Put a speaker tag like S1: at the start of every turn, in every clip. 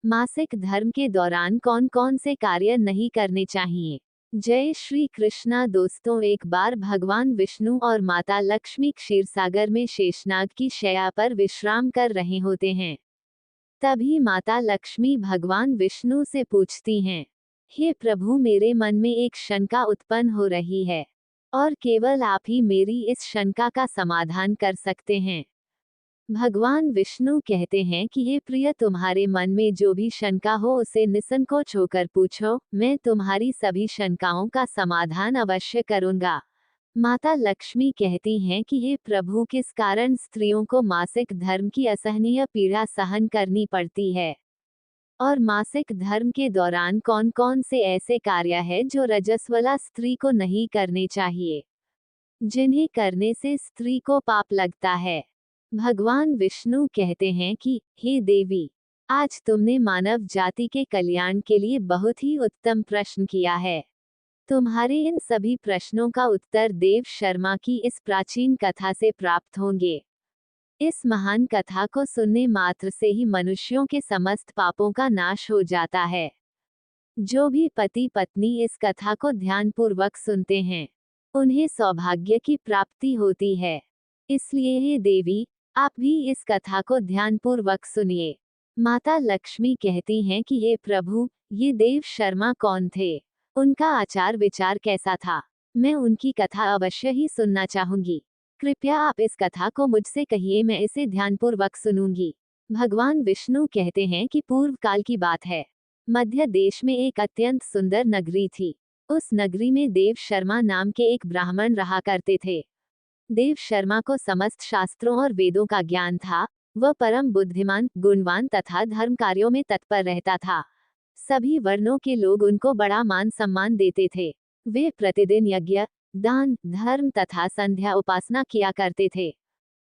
S1: मासिक धर्म के दौरान कौन कौन से कार्य नहीं करने चाहिए। जय श्री कृष्णा दोस्तों, एक बार भगवान विष्णु और माता लक्ष्मी क्षीरसागर में शेषनाग की शैया पर विश्राम कर रहे होते हैं। तभी माता लक्ष्मी भगवान विष्णु से पूछती हैं, हे प्रभु, मेरे मन में एक शंका उत्पन्न हो रही है और केवल आप ही मेरी इस शंका का समाधान कर सकते हैं। भगवान विष्णु कहते हैं कि हे प्रिय, तुम्हारे मन में जो भी शंका हो उसे निसंकोच होकर पूछो, मैं तुम्हारी सभी शंकाओं का समाधान अवश्य करूंगा। माता लक्ष्मी कहती हैं कि हे प्रभु, किस कारण स्त्रियों को मासिक धर्म की असहनीय पीड़ा सहन करनी पड़ती है और मासिक धर्म के दौरान कौन कौन से ऐसे कार्य है जो रजस्वला स्त्री को नहीं करने चाहिए, जिन्हें करने से स्त्री को पाप लगता है। भगवान विष्णु कहते हैं कि हे देवी, आज तुमने मानव जाति के कल्याण के लिए बहुत ही उत्तम प्रश्न किया है। तुम्हारे इन सभी प्रश्नों का उत्तर देव शर्मा की इस प्राचीन कथा से प्राप्त होंगे। इस महान कथा को सुनने मात्र से ही मनुष्यों के समस्त पापों का नाश हो जाता है। जो भी पति पत्नी इस कथा को ध्यानपूर्वक सुनते हैं, उन्हें सौभाग्य की प्राप्ति होती है। इसलिए हे देवी, आप भी इस कथा को ध्यानपूर्वक सुनिए। माता लक्ष्मी कहती हैं कि हे प्रभु, ये देव शर्मा कौन थे, उनका आचार विचार कैसा था, मैं उनकी कथा अवश्य ही सुनना चाहूंगी। कृपया आप इस कथा को मुझसे कहिए, मैं इसे ध्यानपूर्वक सुनूंगी। भगवान विष्णु कहते हैं कि पूर्व काल की बात है। मध्य देश में एक अत्यंत सुंदर नगरी थी। उस नगरी में देव शर्मा नाम के एक ब्राह्मण रहा करते थे। देव शर्मा को समस्त शास्त्रों और वेदों का ज्ञान था। वह परम बुद्धिमान, गुणवान तथा धर्म कार्यों में तत्पर रहता था। सभी वर्णों के लोग उनको बड़ा मान सम्मान देते थे। वे प्रतिदिन यज्ञ, दान, धर्म तथा संध्या उपासना किया करते थे।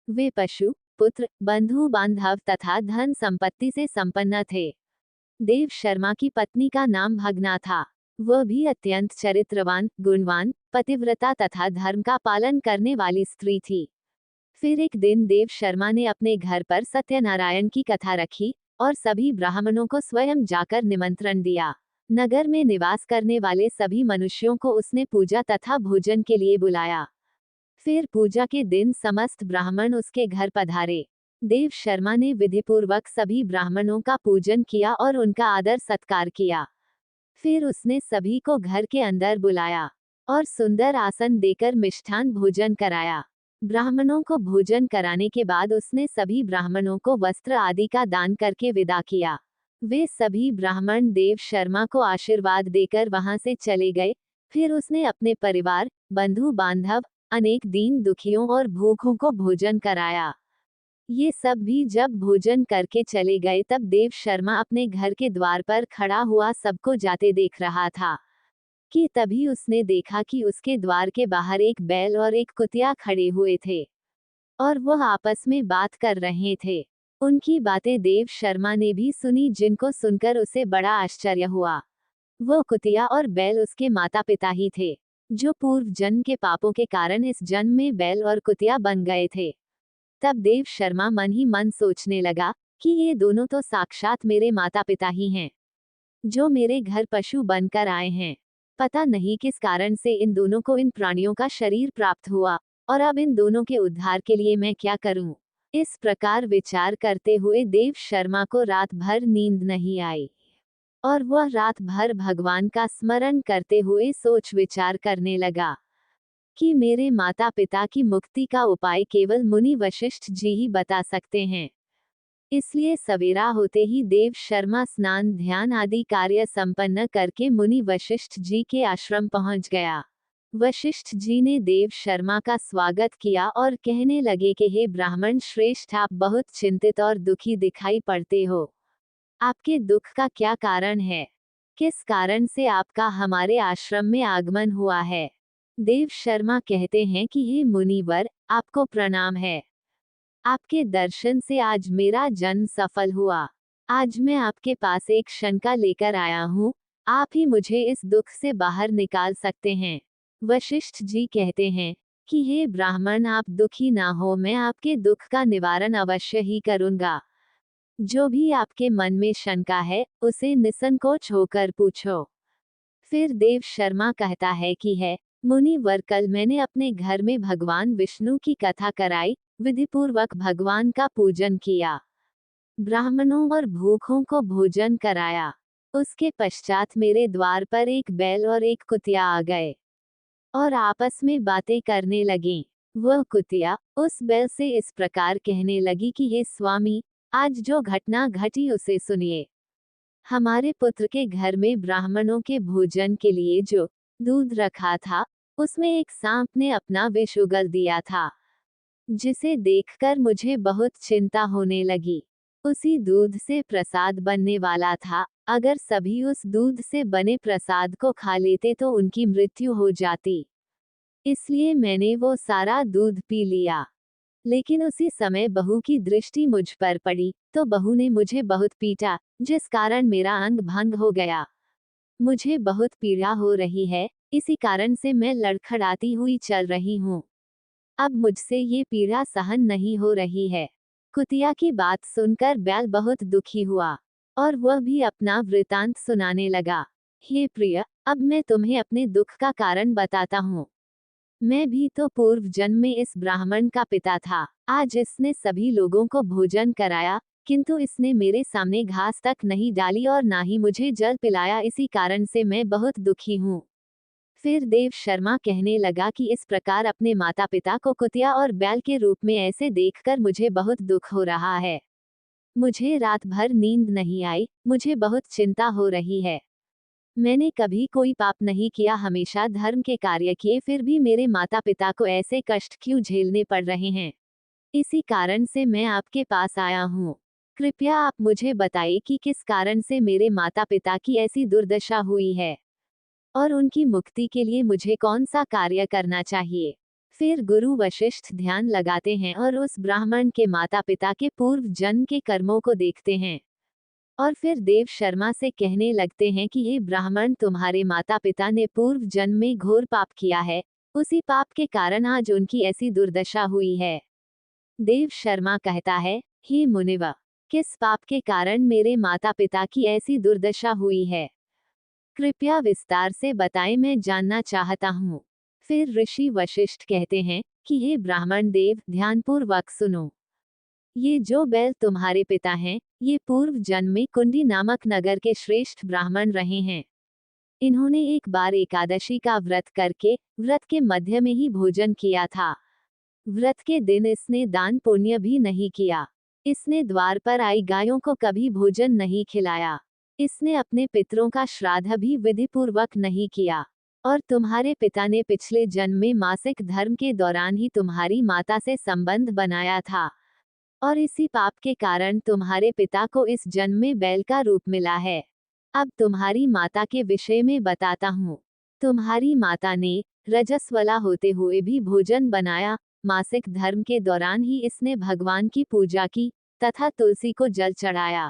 S1: वे पशु, पुत्र, बंधु बांधव तथा धन संपत्ति से संपन्न थे। देव शर्मा की पत्नी का नाम भगना था। वह भी अत्यंत चरित्रवान, गुणवान, पतिव्रता तथा धर्म का पालन करने वाली स्त्री थी। फिर एक दिन देव शर्मा ने अपने घर पर सत्यनारायण की कथा रखी और सभी ब्राह्मणों को स्वयं जाकर निमंत्रण दिया। नगर में निवास करने वाले सभी मनुष्यों को उसने पूजा तथा भोजन के लिए बुलाया। फिर पूजा के दिन समस्त ब्राह्मण उसके घर पधारे। देव शर्मा ने विधिपूर्वक सभी ब्राह्मणों का पूजन किया और उनका आदर सत्कार किया। फिर उसने सभी को घर के अंदर बुलाया और सुंदर आसन देकर मिष्ठान भोजन कराया। ब्राह्मणों को भोजन कराने के बाद उसने सभी ब्राह्मणों को वस्त्र आदि का दान करके विदा किया। वे सभी ब्राह्मण देव शर्मा को आशीर्वाद देकर वहां से चले गए। फिर उसने अपने परिवार, बंधु बांधव, अनेक दीन दुखियों और भूखों को भोजन कराया। ये सब भी जब भोजन करके चले गए, तब देव शर्मा अपने घर के द्वार पर खड़ा हुआ सबको जाते देख रहा था कि तभी उसने देखा कि उसके द्वार के बाहर एक बैल और एक कुतिया खड़े हुए थे और वह आपस में बात कर रहे थे। उनकी बातें देव शर्मा ने भी सुनी, जिनको सुनकर उसे बड़ा आश्चर्य हुआ। वो कुतिया और बैल उसके माता पिता ही थे, जो पूर्व जन्म के पापों के कारण इस जन्म में बैल और कुतिया बन गए थे। तब देव शर्मा मन ही मन सोचने लगा कि ये दोनों तो साक्षात मेरे माता पिता ही हैं, जो मेरे घर पशु बनकर आए हैं। पता नहीं किस कारण से इन दोनों को इन प्राणियों का शरीर प्राप्त हुआ और अब इन दोनों के उद्धार के लिए मैं क्या करूं। इस प्रकार विचार करते हुए देव शर्मा को रात भर नींद नहीं आई और वह रात भर भगवान का स्मरण करते हुए सोच विचार करने लगा कि मेरे माता पिता की मुक्ति का उपाय केवल मुनि वशिष्ठ जी ही बता सकते हैं। इसलिए सवेरा होते ही देव शर्मा स्नान, ध्यान आदि कार्य संपन्न करके मुनि वशिष्ठ जी के आश्रम पहुंच गया। वशिष्ठ जी ने देव शर्मा का स्वागत किया और कहने लगे कि हे ब्राह्मण श्रेष्ठ, आप बहुत चिंतित और दुखी दिखाई पड़ते हो। आपके दुख का क्या कारण है? किस कारण से आपका हमारे आश्रम में आगमन हुआ है? देव शर्मा कहते हैं कि हे मुनिवर, आपको प्रणाम है। आपके दर्शन से आज मेरा जन्म सफल हुआ। आज मैं आपके पास एक शंका लेकर आया हूँ, आप ही मुझे इस दुख से बाहर निकाल सकते हैं। वशिष्ठ जी कहते हैं कि हे ब्राह्मण, आप दुखी ना हो, मैं आपके दुख का निवारण अवश्य ही करूंगा। जो भी आपके मन में शंका है उसे निसंकोच होकर पूछो। फिर देव शर्मा कहता है कि है मुनिवर, कल मैंने अपने घर में भगवान विष्णु की कथा कराई, विधिपूर्वक भगवान का पूजन किया, ब्राह्मणों और भूखों को भोजन कराया। उसके पश्चात मेरे द्वार पर एक बैल और एक कुतिया आ गए और आपस में बातें करने लगी। वह कुतिया उस बैल से इस प्रकार कहने लगी कि हे स्वामी, आज जो घटना घटी उसे सुनिए। हमारे पुत्र के घर में ब्राह्मणों के भोजन के लिए जो दूध रखा था उसमें एक सांप ने अपना विष उगल दिया था, जिसे देखकर मुझे बहुत चिंता होने लगी। उसी दूध से प्रसाद बनने वाला था, अगर सभी उस दूध से बने प्रसाद को खा लेते तो उनकी मृत्यु हो जाती, इसलिए मैंने वो सारा दूध पी लिया। लेकिन उसी समय बहू की दृष्टि मुझ पर पड़ी तो बहू ने मुझे बहुत पीटा, जिस कारण मेरा अंग भंग हो गया। मुझे बहुत पीड़ा हो रही है, इसी कारण से मैं लड़खड़ाती हुई चल रही हूँ। अब मुझसे ये पीड़ा सहन नहीं हो रही है। कुतिया की बात सुनकर बैल बहुत दुखी हुआ और वह भी अपना वृतांत सुनाने लगा। हे प्रिय, अब मैं तुम्हें अपने दुख का कारण बताता हूँ। मैं भी तो पूर्व जन्म में इस ब्राह्मण का पिता था। आज इसने सभी लोगों को भोजन कराया, किंतु इसने मेरे सामने घास तक नहीं डाली और ना ही मुझे जल पिलाया, इसी कारण से मैं बहुत दुखी हूँ। फिर देव शर्मा कहने लगा कि इस प्रकार अपने माता पिता को कुतिया और बैल के रूप में ऐसे देखकर मुझे बहुत दुख हो रहा है। मुझे रात भर नींद नहीं आई, मुझे बहुत चिंता हो रही है। मैंने कभी कोई पाप नहीं किया, हमेशा धर्म के कार्य किए, फिर भी मेरे माता पिता को ऐसे कष्ट क्यों झेलने पड़ रहे हैं? इसी कारण से मैं आपके पास आया हूँ। कृपया आप मुझे बताइए कि किस कारण से मेरे माता पिता की ऐसी दुर्दशा हुई है और उनकी मुक्ति के लिए मुझे कौन सा कार्य करना चाहिए। फिर गुरु वशिष्ठ ध्यान लगाते हैं और उस ब्राह्मण के माता पिता के पूर्व जन्म के कर्मों को देखते हैं और फिर देव शर्मा से कहने लगते हैं कि हे ब्राह्मण, तुम्हारे माता पिता ने पूर्व जन्म में घोर पाप किया है, उसी पाप के कारण आज उनकी ऐसी दुर्दशा हुई है। देव शर्मा कहता है, हे मुनिवर, किस पाप के कारण मेरे माता पिता की ऐसी दुर्दशा हुई है? कृपया विस्तार से बताएं, मैं जानना चाहता हूँ। फिर ऋषि वशिष्ठ कहते हैं कि हे ब्राह्मण देव, ध्यानपूर्वक सुनो। ये जो बैल तुम्हारे पिता हैं, ये पूर्व जन्म में कुंडी नामक नगर के श्रेष्ठ ब्राह्मण रहे हैं। इन्होंने एक बार एकादशी का व्रत करके व्रत के मध्य में ही भोजन किया था। व्रत के दिन इसने दान पुण्य भी नहीं किया। इसने द्वार पर आई गायों को कभी भोजन नहीं खिलाया। इसने अपने पितरों का श्राद्ध भी विधिपूर्वक नहीं किया। और तुम्हारे पिता ने पिछले जन्म में मासिक धर्म के दौरान ही तुम्हारी माता से संबंध बनाया था और इसी पाप के कारण तुम्हारे पिता को इस जन्म में बैल का रूप मिला है। अब तुम्हारी माता के विषय में बताता हूँ। तुम्हारी माता ने रजस्वला होते हुए भी भोजन बनाया। मासिक धर्म के दौरान ही इसने भगवान की पूजा की तथा तुलसी को जल चढ़ाया।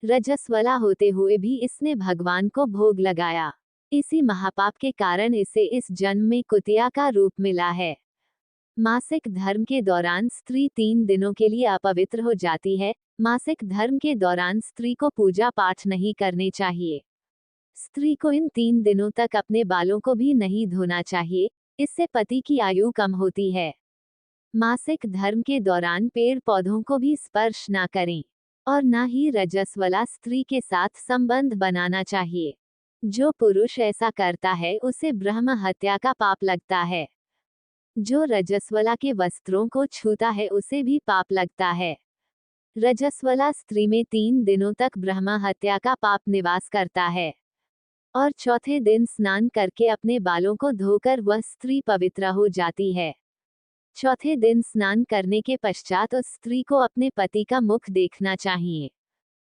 S1: रजस्वला होते हुए भी इसने भगवान को भोग लगाया। इसी महापाप के कारण इसे इस जन्म में कुतिया का रूप मिला है। मासिक धर्म के दौरान स्त्री 3 दिनों के लिए अपवित्र हो जाती है। मासिक धर्म के दौरान स्त्री को पूजा पाठ नहीं करने चाहिए। स्त्री को इन 3 दिनों तक अपने बालों को भी नहीं धोना चाहिए, इससे पति की आयु कम होती है। मासिक धर्म के दौरान पेड़ पौधों को भी स्पर्श ना करें और ना ही रजस्वला स्त्री के साथ संबंध बनाना चाहिए। जो पुरुष ऐसा करता है उसे ब्रह्म हत्या का पाप लगता है। जो रजस्वला के वस्त्रों को छूता है उसे भी पाप लगता है। रजस्वला स्त्री में 3 दिनों तक ब्रह्म हत्या का पाप निवास करता है और चौथे दिन स्नान करके अपने बालों को धोकर वह स्त्री पवित्र हो जाती है। चौथे दिन स्नान करने के पश्चात उस स्त्री को अपने पति का मुख देखना चाहिए,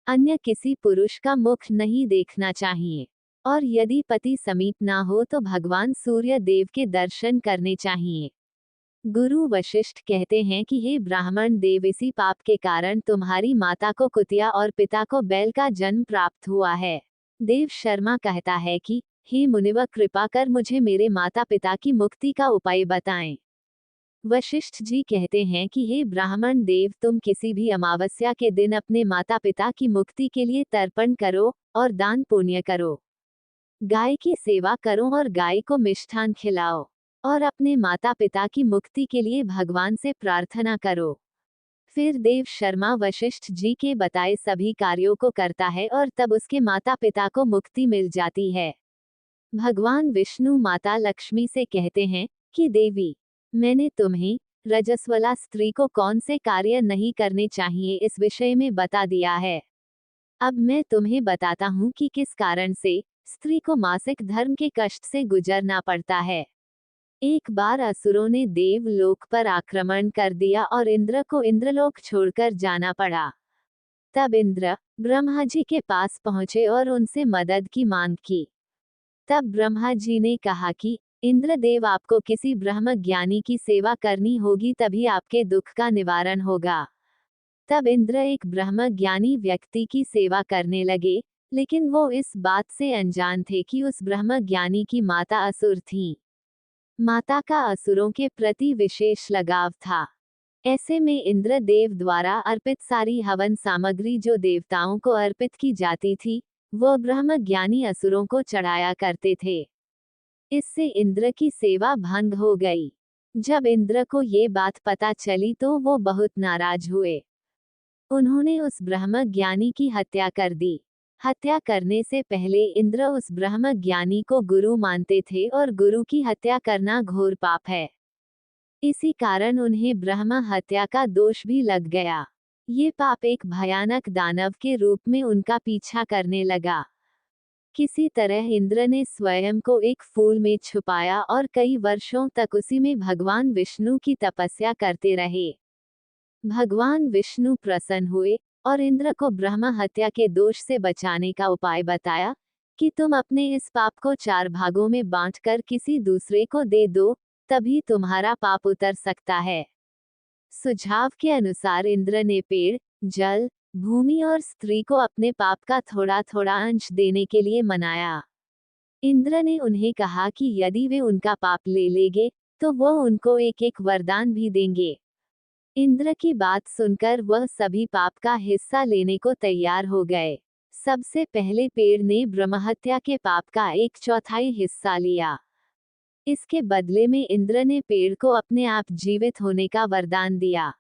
S1: अन्य किसी पुरुष का मुख नहीं देखना चाहिए। और यदि पति समीप ना हो तो भगवान सूर्य देव के दर्शन करने चाहिए। गुरु वशिष्ठ कहते हैं कि हे ब्राह्मण देव, इसी पाप के कारण तुम्हारी माता को कुतिया और पिता को बैल का जन्म प्राप्त हुआ है। देव शर्मा कहता है कि हे मुनिवर, कृपा कर मुझे मेरे माता पिता की मुक्ति का उपाय बताएं। वशिष्ठ जी कहते हैं कि हे ब्राह्मण देव, तुम किसी भी अमावस्या के दिन अपने माता पिता की मुक्ति के लिए तर्पण करो और दान पुण्य करो। गाय की सेवा करो और गाय को मिष्ठान खिलाओ और अपने माता पिता की मुक्ति के लिए भगवान से प्रार्थना करो। फिर देव शर्मा वशिष्ठ जी के बताए सभी कार्यों को करता है और तब उसके माता पिता को मुक्ति मिल जाती है। भगवान विष्णु माता लक्ष्मी से कहते हैं कि देवी, मैंने तुम्हें रजस्वला स्त्री को कौन से कार्य नहीं करने चाहिए इस विषय में बता दिया है। अब मैं तुम्हें बताता हूँ कि किस कारण से स्त्री को मासिक धर्म के कष्ट से गुजरना पड़ता है। एक बार असुरों ने देवलोक पर आक्रमण कर दिया और इंद्र को इंद्रलोक छोड़कर जाना पड़ा। तब इंद्र ब्रह्मा जी के पास पहुंचे और उनसे मदद की मांग की। तब ब्रह्मा जी ने कहा कि इंद्रदेव, आपको किसी ब्रह्म ज्ञानी की सेवा करनी होगी, तभी आपके दुख का निवारण होगा। तब इंद्र एक ब्रह्म ज्ञानी व्यक्ति की सेवा करने लगे, लेकिन वो इस बात से अनजान थे कि उस ब्रह्म ज्ञानी की माता असुर थी। माता का असुरों के प्रति विशेष लगाव था। ऐसे में इंद्रदेव द्वारा अर्पित सारी हवन सामग्री जो देवताओं को अर्पित की जाती थी, वो ब्रह्म ज्ञानी असुरों को चढ़ाया करते थे। इससे इंद्र की सेवा भंग हो गई। जब इंद्र को ये बात पता चली तो वो बहुत नाराज हुए। उन्होंने उस ब्रह्म ज्ञानी की हत्या कर दी। हत्या करने से पहले इंद्र उस ब्रह्म ज्ञानी को गुरु मानते थे और गुरु की हत्या करना घोर पाप है। इसी कारण उन्हें ब्रह्म हत्या का दोष भी लग गया। ये पाप एक भयानक दानव के रूप में उनका पीछा करने लगा। किसी तरह इंद्र ने स्वयं को एक फूल में छुपाया और कई वर्षों तक उसी में भगवान विष्णु की तपस्या करते रहे। भगवान विष्णु प्रसन्न हुए और इंद्र को ब्रह्म हत्या के दोष से बचाने का उपाय बताया कि तुम अपने इस पाप को 4 भागों में बांटकर किसी दूसरे को दे दो, तभी तुम्हारा पाप उतर सकता है। सुझाव के अनुसार इंद्र ने पेड़, जल, भूमि और स्त्री को अपने पाप का थोड़ा थोड़ा अंश देने के लिए मनाया। इंद्र ने उन्हें कहा कि यदि वे उनका पाप ले लेंगे तो वो उनको एक एक वरदान भी देंगे। इंद्र की बात सुनकर वह सभी पाप का हिस्सा लेने को तैयार हो गए। सबसे पहले पेड़ ने ब्रह्महत्या के पाप का 1/4 हिस्सा लिया। इसके बदले में इंद्र ने पेड़ को अपने आप जीवित होने का वरदान दिया।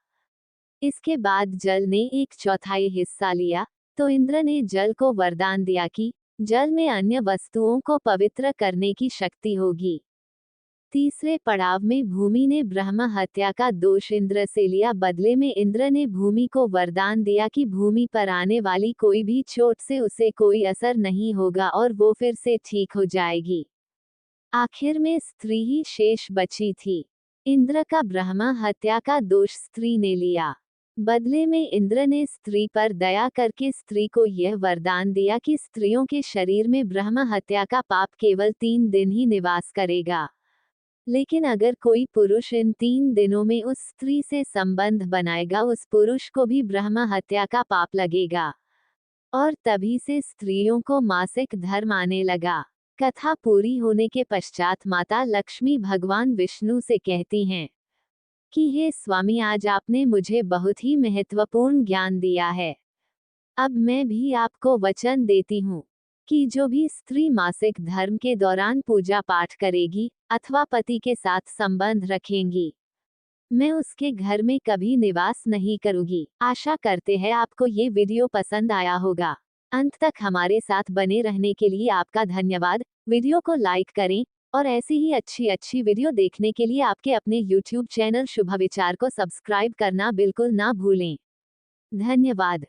S1: इसके बाद जल ने 1/4 हिस्सा लिया, तो इंद्र ने जल को वरदान दिया कि जल में अन्य वस्तुओं को पवित्र करने की शक्ति होगी। तीसरे पड़ाव में भूमि ने ब्रह्म हत्या का दोष इंद्र से लिया। बदले में इंद्र ने भूमि को वरदान दिया कि भूमि पर आने वाली कोई भी चोट से उसे कोई असर नहीं होगा और वो फिर से ठीक हो जाएगी। आखिर में स्त्री ही शेष बची थी। इंद्र का ब्रह्म हत्या का दोष स्त्री ने लिया। बदले में इंद्र ने स्त्री पर दया करके स्त्री को यह वरदान दिया कि स्त्रियों के शरीर में ब्रह्म हत्या का पाप केवल 3 दिन ही निवास करेगा। लेकिन अगर कोई पुरुष इन 3 दिनों में उस स्त्री से संबंध बनाएगा, उस पुरुष को भी ब्रह्म हत्या का पाप लगेगा। और तभी से स्त्रियों को मासिक धर्म आने लगा। कथा पूरी होने के पश्चात माता लक्ष्मी भगवान विष्णु से कहती हैं कि हे स्वामी, आज आपने मुझे बहुत ही महत्वपूर्ण ज्ञान दिया है। अब मैं भी आपको वचन देती हूँ कि जो भी स्त्री मासिक धर्म के दौरान पूजा पाठ करेगी अथवा पति के साथ संबंध रखेंगी, मैं उसके घर में कभी निवास नहीं करूंगी। आशा करते हैं आपको ये वीडियो पसंद आया होगा। अंत तक हमारे साथ बने रहने के लिए आपका धन्यवाद। वीडियो को लाइक करें और ऐसी ही अच्छी वीडियो देखने के लिए आपके अपने YouTube चैनल शुभ विचार को सब्सक्राइब करना बिल्कुल ना भूलें। धन्यवाद।